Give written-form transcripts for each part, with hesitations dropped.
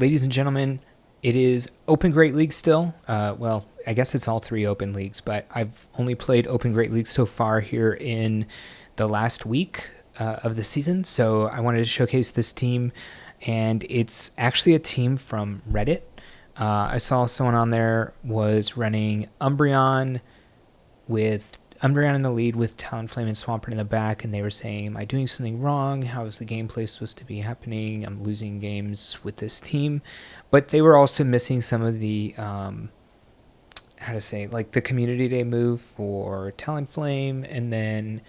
ladies and gentlemen, it is Open Great League still. Well, I guess it's all three Open Leagues, but I've only played Open Great League so far here in the last week of the season. So I wanted to showcase this team, and it's actually a team from Reddit. I saw someone on there was running Umbreon in the lead with Talonflame and Swampert in the back, and they were saying, am I doing something wrong? How is the gameplay supposed to be happening? I'm losing games with this team. But they were also missing some of the, like the community day move for Talonflame, and then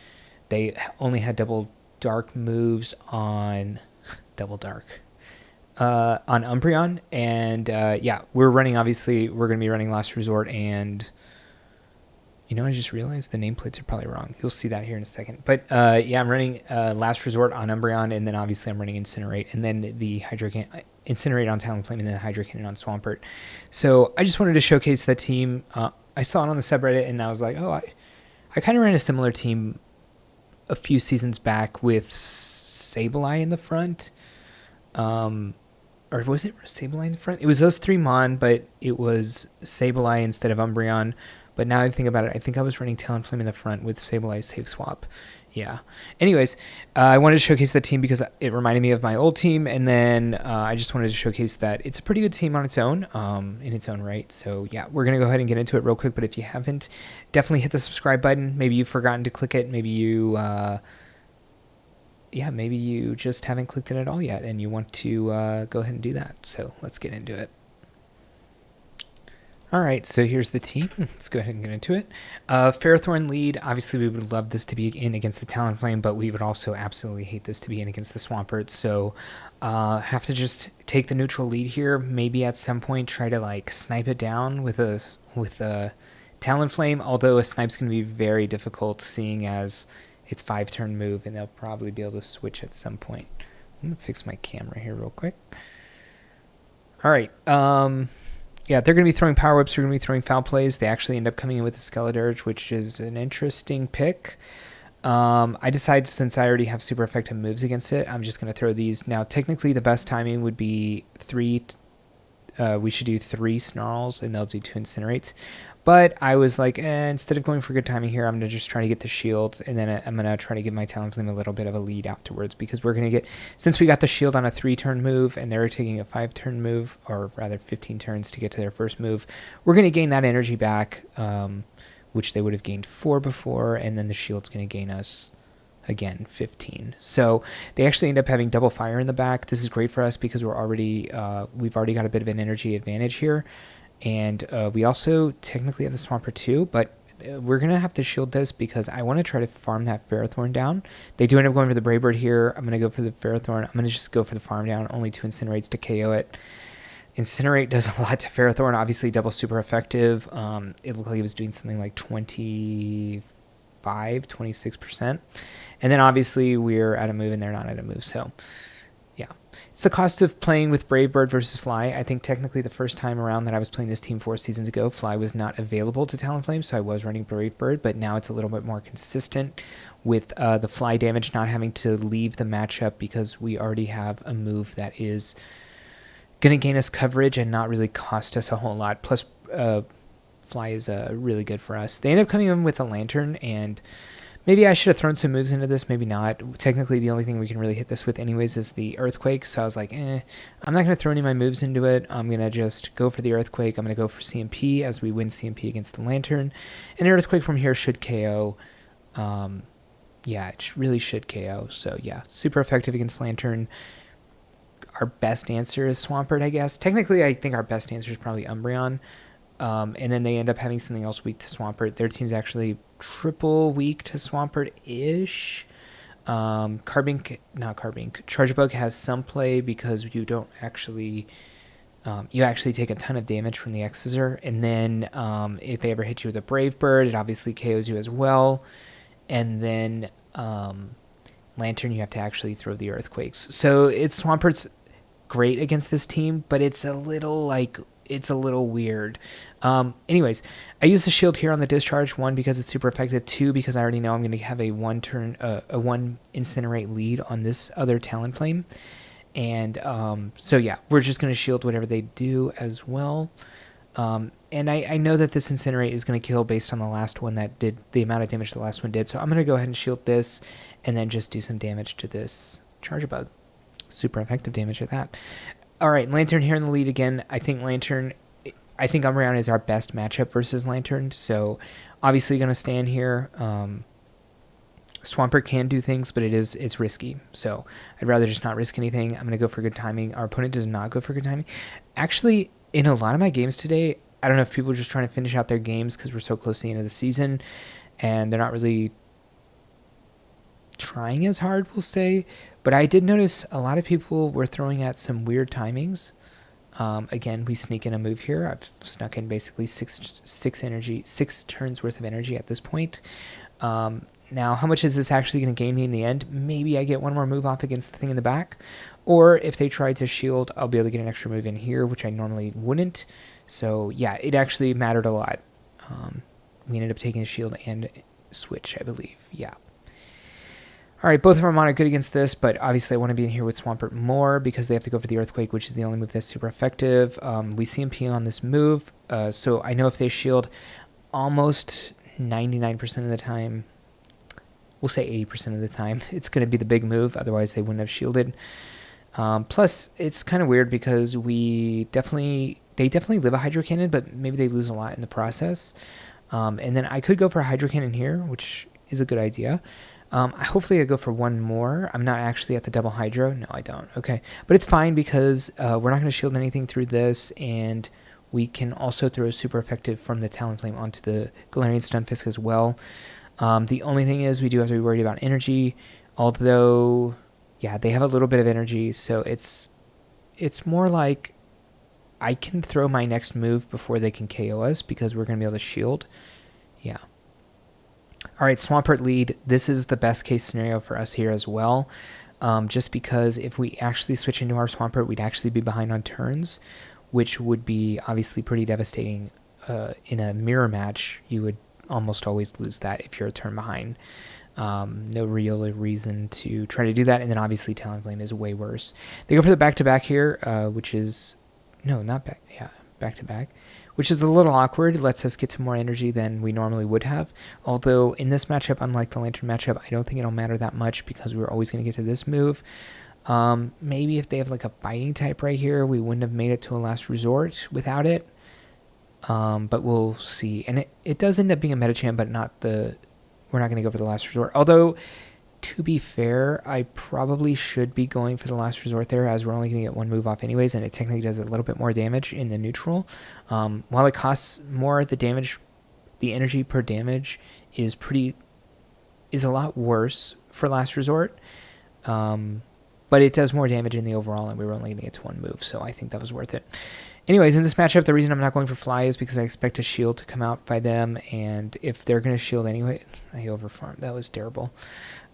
they only had double dark moves on on Umbreon. And we're going to be running Last Resort, and I just realized the nameplates are probably wrong. You'll see that here in a second. But I'm running Last Resort on Umbreon, and then obviously I'm running Incinerate, and then the Incinerate on Talonflame, and then the Hydro Cannon on Swampert. So I just wanted to showcase that team. I saw it on the subreddit, and I was like, I kind of ran a similar team a few seasons back with Sableye in the front. Or was it Sableye in the front? It was those three Mon, but it was Sableye instead of Umbreon. But now I think about it, I think I was running Talonflame in the front with Sableye safe swap. Yeah. Anyways, I wanted to showcase that team because it reminded me of my old team, and then I just wanted to showcase that it's a pretty good team on its own, in its own right. So yeah, we're going to go ahead and get into it real quick, but if you haven't, definitely hit the subscribe button. Maybe you've forgotten to click it. Maybe you just haven't clicked it at all yet, and you want to go ahead and do that. So let's get into it. All right, so here's the team. Let's go ahead and get into it. Ferrothorn lead. Obviously, we would love this to be in against the Talonflame, but we would also absolutely hate this to be in against the Swampert. So have to just take the neutral lead here. Maybe at some point try to snipe it down with a Talonflame, although a snipe's going to be very difficult seeing as it's 5-turn move, and they'll probably be able to switch at some point. I'm going to fix my camera here real quick. All right. Yeah, they're going to be throwing Power Whips. They're going to be throwing Foul Plays. They actually end up coming in with a Skeledirge, which is an interesting pick. I decided since I already have super effective moves against it, I'm just going to throw these. Now, technically, the best timing would be 3. We should do 3 Snarls, and they'll do 2 Incinerates. But I was like, instead of going for good timing here, I'm going to just try to get the shields, and then I'm going to try to give my Talonflame a little bit of a lead afterwards, because we're going to get, since we got the shield on a 3-turn move, and they're taking a 5-turn move, or rather 15 turns to get to their first move, we're going to gain that energy back, which they would have gained 4 before, and then the shield's going to gain us, again, 15. So they actually end up having double fire in the back. This is great for us because we've already got a bit of an energy advantage here. And we also technically have the Swampert too, but we're going to have to shield this because I want to try to farm that Ferrothorn down. They do end up going for the Brave Bird here. I'm going to go for the Ferrothorn. I'm going to just go for the farm down, only 2 Incinerates to KO it. Incinerate does a lot to Ferrothorn, obviously double super effective. It looked like he was doing something like 26%. And then obviously we're at a move and they're not at a move, so yeah. It's the cost of playing with Brave Bird versus Fly. I think technically the first time around that I was playing this team 4 seasons ago, Fly was not available to Talonflame, so I was running Brave Bird, but now it's a little bit more consistent with the Fly damage not having to leave the matchup because we already have a move that is going to gain us coverage and not really cost us a whole lot. Plus, Fly is really good for us. They end up coming in with a Lantern, and maybe I should have thrown some moves into this, maybe not. Technically, the only thing we can really hit this with anyways is the Earthquake, so I was like, I'm not going to throw any of my moves into it. I'm going to just go for the Earthquake. I'm going to go for CMP as we win CMP against the Lantern. And Earthquake from here should KO. Yeah, it really should KO. So, yeah, super effective against Lantern. Our best answer is Swampert, I guess. Technically, I think our best answer is probably Umbreon. And then they end up having something else weak to Swampert. Their team's actually triple weak to Swampert-ish. Charge Bug has some play because you don't actually... you actually take a ton of damage from the Exeter. And then if they ever hit you with a Brave Bird, it obviously KOs you as well. And then Lantern, you have to actually throw the Earthquakes. So Swampert's great against this team, but it's a little weird. Anyways, I use the shield here on the discharge, 1 because it's super effective, 2 because I already know I'm going to have a 1 Incinerate lead on this other Talonflame. And so yeah, we're just going to shield whatever they do as well. And I know that this Incinerate is going to kill based on the last one that did the amount of damage the last one did. So I'm going to go ahead and shield this and then just do some damage to this Charjabug. Super effective damage at that. All right, Lantern here in the lead again. I think Umbreon is our best matchup versus Lantern. So obviously going to stand here. Swampert can do things, but it's risky. So I'd rather just not risk anything. I'm going to go for good timing. Our opponent does not go for good timing. Actually, in a lot of my games today, I don't know if people are just trying to finish out their games because we're so close to the end of the season and they're not really trying as hard, we'll say. But I did notice a lot of people were throwing at some weird timings. Again, we sneak in a move here. I've snuck in basically six turns worth of energy at this point. Now, how much is this actually going to gain me in the end? Maybe I get one more move off against the thing in the back. Or if they try to shield, I'll be able to get an extra move in here, which I normally wouldn't. So, yeah, it actually mattered a lot. We ended up taking a shield and switch, I believe. Yeah. All right, both of our mana are good against this, but obviously I want to be in here with Swampert more because they have to go for the Earthquake, which is the only move that's super effective. We CMP on this move, so I know if they shield almost 99% of the time, we'll say 80% of the time, it's going to be the big move. Otherwise, they wouldn't have shielded. Plus, it's kind of weird because they definitely live a Hydro Cannon, but maybe they lose a lot in the process. And then I could go for a Hydro Cannon here, which is a good idea. Hopefully I go for one more. I'm not actually at the double Hydro. No, I don't. Okay. But it's fine because we're not going to shield anything through this, and we can also throw super effective from the Talonflame onto the Galarian Stunfisk as well. The only thing is we do have to be worried about energy, although, yeah, they have a little bit of energy, so it's more like I can throw my next move before they can KO us because we're going to be able to shield. Yeah. All right, Swampert lead. This is the best case scenario for us here as well, just because if we actually switch into our Swampert, we'd actually be behind on turns, which would be obviously pretty devastating. In a mirror match, you would almost always lose that if you're a turn behind. No real reason to try to do that, and then obviously Talonflame is way worse. They go for the back-to-back here, which is... No, not back. Yeah, back-to-back. Which is a little awkward. It lets us get to more energy than we normally would have. Although in this matchup, unlike the Lantern matchup, I don't think it'll matter that much because we're always going to get to this move. Maybe if they have like a fighting type right here, we wouldn't have made it to a last resort without it. But we'll see. And it does end up being a meta champ, but we're not going to go for the last resort. Although, to be fair, I probably should be going for the last resort there, as we're only going to get one move off anyways, and it technically does a little bit more damage in the neutral. While it costs more, the energy per damage is a lot worse for last resort. But it does more damage in the overall, and we were only going to get to one move, so I think that was worth it. Anyways, in this matchup, the reason I'm not going for Fly is because I expect a shield to come out by them, and if they're going to shield anyway, I overfarmed. That was terrible.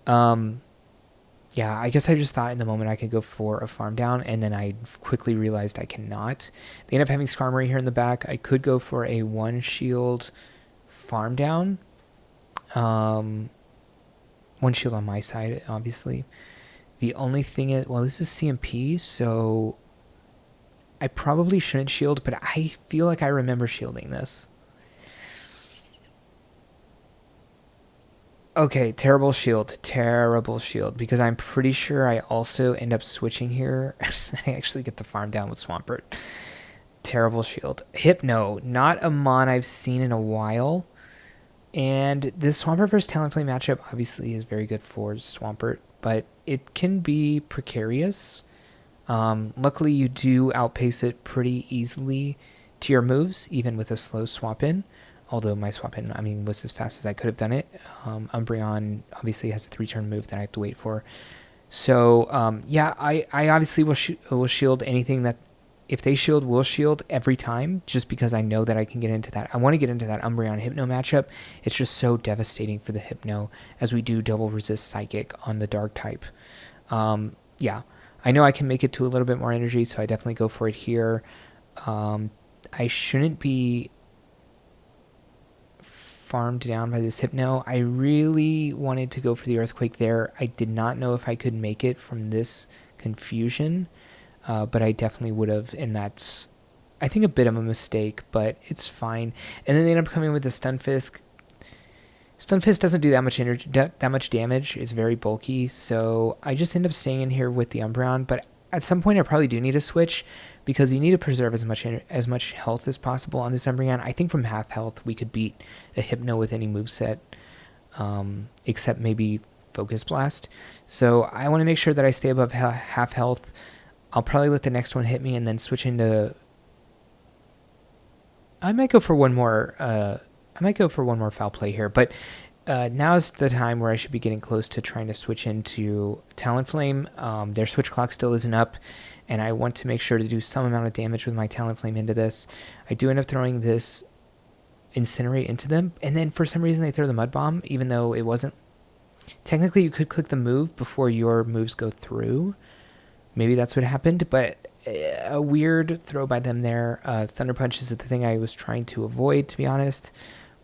Yeah, I guess I just thought in the moment I could go for a farm down, and then I quickly realized I cannot. They end up having Skarmory here in the back. I could go for a one shield farm down. One shield on my side, obviously. The only thing is, well, this is CMP, so I probably shouldn't shield, but I feel like I remember shielding this. Okay, terrible shield, because I'm pretty sure I also end up switching here. I actually get the farm down with Swampert. Terrible shield. Hypno, not a mon I've seen in a while. And this Swampert versus Talonflame matchup obviously is very good for Swampert, but it can be precarious. Luckily, you do outpace it pretty easily to your moves, even with a slow swap in. Although my swap in, was as fast as I could have done it. Umbreon obviously has a 3-turn move that I have to wait for. So, yeah, I obviously will shield anything that... If they shield, we'll shield every time, just because I know that I can get into that. I want to get into that Umbreon Hypno matchup. It's just so devastating for the Hypno, as we do double resist Psychic on the Dark type. Yeah, I know I can make it to a little bit more energy, so I definitely go for it here. I shouldn't be farmed down by this Hypno. I really wanted to go for the Earthquake there. I did not know if I could make it from this confusion, but I definitely would have, and that's, I think, a bit of a mistake, but it's fine. And then they end up coming with the Stunfisk. Stunfisk doesn't do that much energy, that much damage. It's very bulky, so I just end up staying in here with the Umbreon. But at some point, I probably do need to switch because you need to preserve as much health as possible on this Umbreon. I think from half health, we could beat a Hypno with any moveset, except maybe Focus Blast. So I want to make sure that I stay above half health. I'll probably let the next one hit me and then switch into. I might go for one more. Foul play here, but now's the time where I should be getting close to trying to switch into Talonflame. Their switch clock still isn't up, and I want to make sure to do some amount of damage with my Talonflame into this. I do end up throwing this Incinerate into them, and then for some reason they throw the Mud Bomb, even though it wasn't. Technically, you could click the move before your moves go through. Maybe that's what happened, but a weird throw by them there. Thunder Punch is the thing I was trying to avoid, to be honest.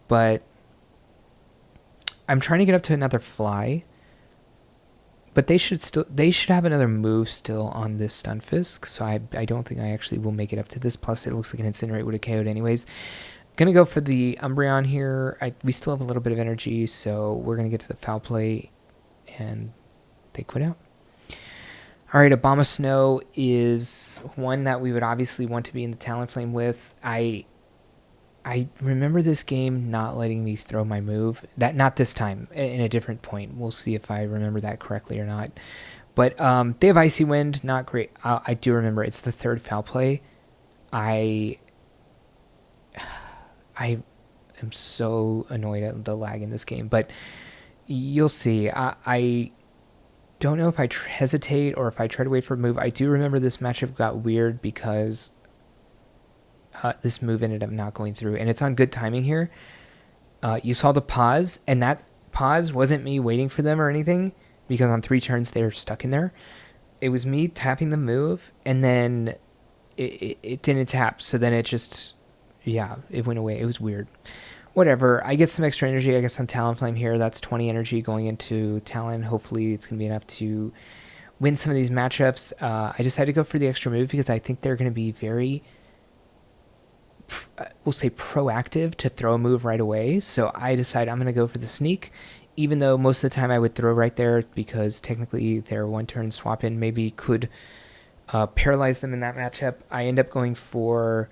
But I'm trying to get up to another Fly. But they should have another move still on this Stunfisk. So I don't think I actually will make it up to this. Plus, it looks like an Incinerate would have KO'd anyways. Gonna go for the Umbreon here. We still have a little bit of energy, so we're gonna get to the Foul Play, and they quit out. All right, Abomasnow is one that we would obviously want to be in the Talonflame with. I remember this game not letting me throw my move. Not this time, in a different point. We'll see if I remember that correctly or not. But they have Icy Wind, not great. I do remember it's the third Foul Play. I am so annoyed at the lag in this game, but you'll see. I don't know if I hesitate or if I try to wait for a move. I do remember this matchup got weird because this move ended up not going through, and it's on good timing here. You saw the pause, and that pause wasn't me waiting for them or anything, because on 3 turns they're stuck in there. It was me tapping the move, and then it didn't tap, so then it just, yeah, it went away. It was weird. Whatever. I get some extra energy, I guess, on Talonflame here. That's 20 energy going into Talon. Hopefully it's going to be enough to win some of these matchups. I decided to go for the extra move because I think they're going to be very, we'll say, proactive to throw a move right away. So I decided I'm going to go for the sneak, even though most of the time I would throw right there because technically their one-turn swap-in maybe could paralyze them in that matchup. I end up going for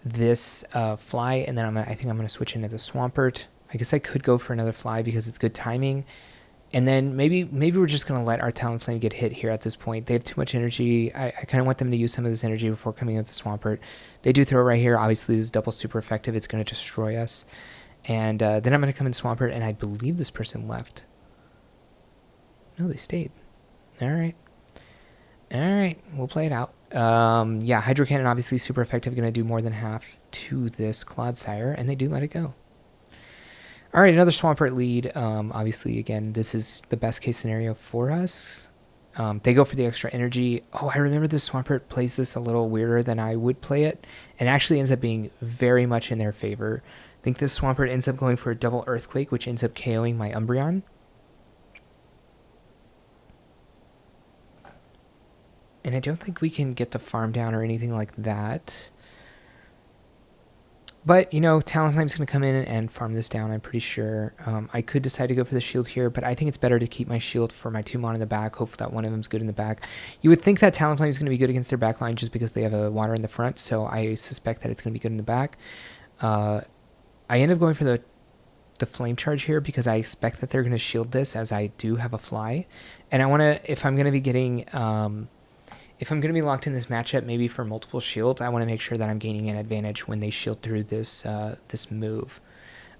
this Fly, and then I think I'm going to switch into the Swampert. I guess I could go for another Fly because it's good timing. And then maybe we're just going to let our Talonflame get hit here at this point. They have too much energy. I kind of want them to use some of this energy before coming in with the Swampert. They do throw right here. Obviously, this is double super effective. It's going to destroy us. And then I'm going to come in Swampert, and I believe this person left. No, they stayed. All right. We'll play it out. Yeah, Hydro Cannon obviously super effective, going to do more than half to this Clodsire, and they do let it go. All right, another Swampert lead. Obviously, again, this is the best case scenario for us. They go for the extra energy. Oh, I remember this Swampert plays this a little weirder than I would play it, and actually ends up being very much in their favor. I think this Swampert ends up going for a double Earthquake, which ends up KOing my Umbreon. And I don't think we can get the farm down or anything like that. But, you know, Talonflame's going to come in and farm this down, I'm pretty sure. I could decide to go for the shield here, but I think it's better to keep my shield for my 2 mon in the back. Hopefully that one of them's good in the back. You would think that Talonflame is going to be good against their back line just because they have a water in the front, so I suspect that it's going to be good in the back. I end up going for the flame charge here because I expect that they're going to shield this, as I do have a Fly. And I want to, if I'm going to be getting... if I'm going to be locked in this matchup, maybe for multiple shields, I want to make sure that I'm gaining an advantage when they shield through this this move.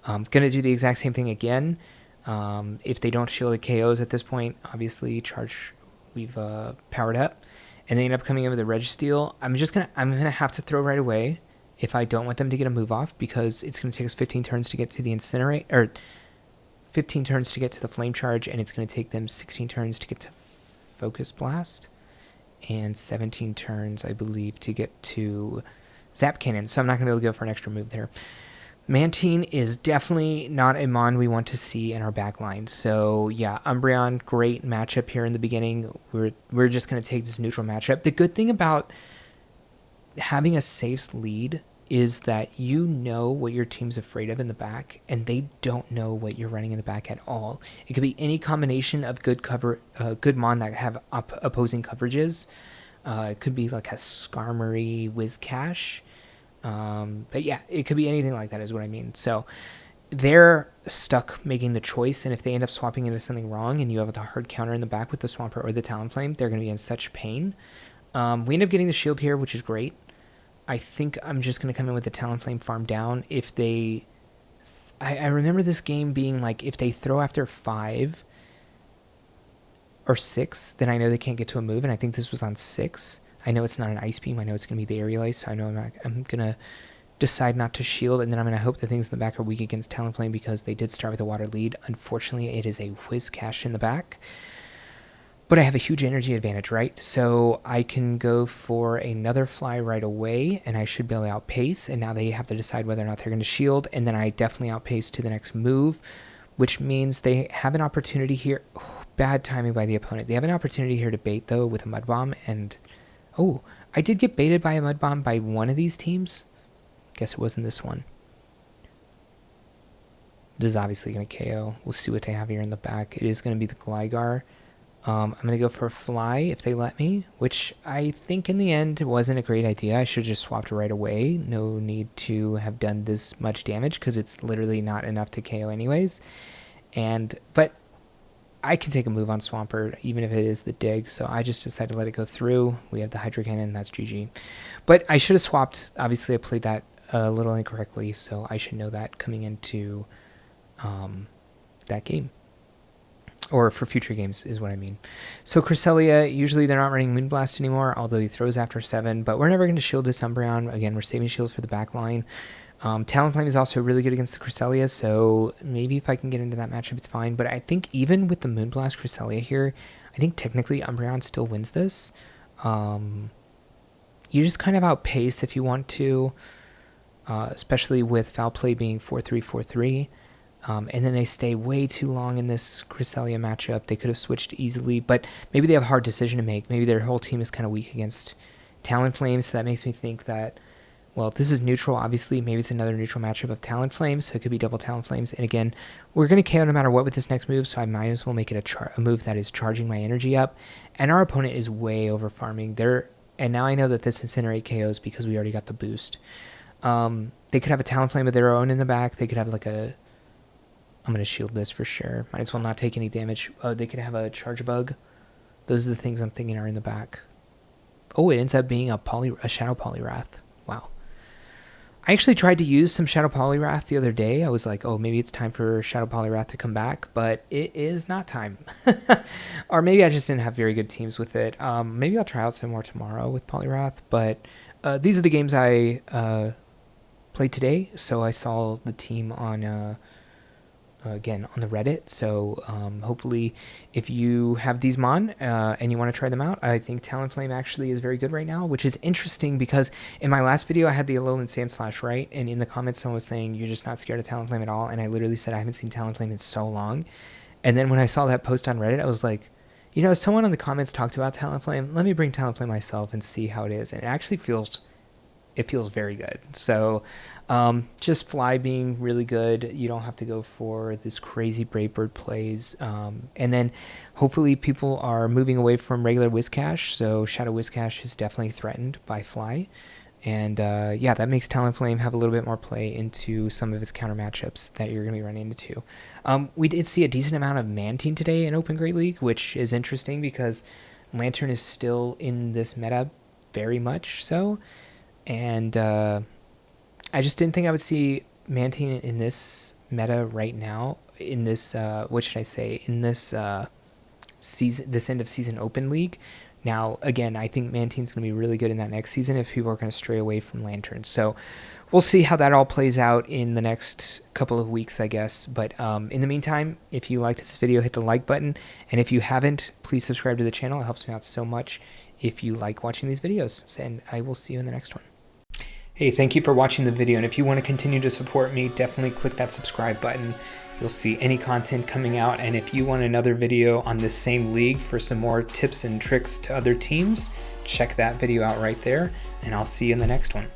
I'm going to do the exact same thing again. If they don't shield the KOs at this point, obviously charge, we've powered up, and they end up coming in with a Registeel. I'm gonna have to throw right away if I don't want them to get a move off, because it's going to take us 15 turns to get to the Incinerate, or 15 turns to get to the Flame Charge, and it's going to take them 16 turns to get to Focus Blast. And 17 turns, I believe, to get to Zap Cannon. So I'm not going to be able to go for an extra move there. Mantine is definitely not a mon we want to see in our backline. So yeah, Umbreon, great matchup here in the beginning. We're just going to take this neutral matchup. The good thing about having a safe lead is that you know what your team's afraid of in the back, and they don't know what you're running in the back at all. It could be any combination of good mon that have opposing coverages. It could be like a Skarmory Whiscash. But yeah, it could be anything like that is what I mean. So they're stuck making the choice, and if they end up swapping into something wrong and you have a hard counter in the back with the Swampert or the Talonflame, they're going to be in such pain. We end up getting the shield here, which is great. I think I'm just going to come in with the Talonflame farm down. If they... I remember this game being like, if they throw after 5 or 6, then I know they can't get to a move, and I think this was on 6. I know it's not an Ice Beam. I know it's going to be the Aerial Ice, so I know I'm going to decide not to shield, and then I'm going to hope the things in the back are weak against Talonflame because they did start with a water lead. Unfortunately, it is a Whiscash in the back. But I have a huge energy advantage, right? So I can go for another fly right away, and I should be able to outpace. And now they have to decide whether or not they're going to shield. And then I definitely outpace to the next move, which means they have an opportunity here. Oh, bad timing by the opponent. They have an opportunity here to bait, though, with a Mud Bomb. And, oh, I did get baited by a Mud Bomb by one of these teams. Guess it wasn't this one. This is obviously going to KO. We'll see what they have here in the back. It is going to be the Gligar. I'm going to go for a fly if they let me, which I think in the end wasn't a great idea. I should have just swapped right away. No need to have done this much damage because it's literally not enough to KO anyways. But I can take a move on Swampert, even if it is the dig, so I just decided to let it go through. We have the Hydro Cannon, that's GG. But I should have swapped. Obviously, I played that a little incorrectly, so I should know that coming into that game. Or for future games is what I mean. So Cresselia, usually they're not running Moonblast anymore, although he throws after 7. But we're never going to shield this Umbreon. Again, we're saving shields for the back line. Talonflame is also really good against the Cresselia, so maybe if I can get into that matchup, it's fine. But I think even with the Moonblast Cresselia here, I think technically Umbreon still wins this. You just kind of outpace if you want to, especially with Foul Play being 4-3, 4-3. And then they stay way too long in this Cresselia matchup. They could have switched easily, but maybe they have a hard decision to make. Maybe their whole team is kind of weak against Talonflame, so that makes me think that, well, this is neutral, obviously. Maybe it's another neutral matchup of Talonflame, so it could be double Talonflames. And again, we're going to KO no matter what with this next move, so I might as well make it a move that is charging my energy up. And our opponent is way over farming. And now I know that this Incinerate KOs because we already got the boost. They could have a Talonflame of their own in the back. They could have like a... I'm going to shield this for sure. Might as well not take any damage. They could have a Charge Bug. Those are the things I'm thinking are in the back. Oh, it ends up being a Shadow Poliwrath. Wow. I actually tried to use some Shadow Poliwrath the other day. I was like, oh, maybe it's time for Shadow Poliwrath to come back, but it is not time. Or maybe I just didn't have very good teams with it. Maybe I'll try out some more tomorrow with Poliwrath, but these are the games I played today, so I saw the team on... again on the Reddit, so hopefully if you have these mon and you want to try them out, I think Talonflame actually is very good right now, which is interesting because in my last video I had the Alolan Sandslash, right? And in the comments someone was saying you're just not scared of Talonflame at all, and I literally said I haven't seen Talonflame in so long. And then when I saw that post on Reddit, I was like, you know, someone in the comments talked about Talonflame, let me bring Talonflame myself and see how it is. And it actually feels very good. So just fly being really good. You don't have to go for this crazy Brave Bird plays. And then hopefully people are moving away from regular Whiscash. So Shadow Whiscash is definitely threatened by fly. And yeah, that makes Talonflame have a little bit more play into some of its counter matchups that you're going to be running into. We did see a decent amount of Mantine today in Open Great League, which is interesting because Lantern is still in this meta very much so. And I just didn't think I would see Mantine in this meta right now, in this, what should I say, in this season, this end of season Open League. Now, again, I think Mantine's going to be really good in that next season if people are going to stray away from Lantern. So we'll see how that all plays out in the next couple of weeks, I guess. But in the meantime, if you liked this video, hit the like button. And if you haven't, please subscribe to the channel. It helps me out so much if you like watching these videos. And I will see you in the next one. Hey, thank you for watching the video, and if you want to continue to support me, definitely click that subscribe button. You'll see any content coming out, and if you want another video on this same league for some more tips and tricks to other teams, check that video out right there, and I'll see you in the next one.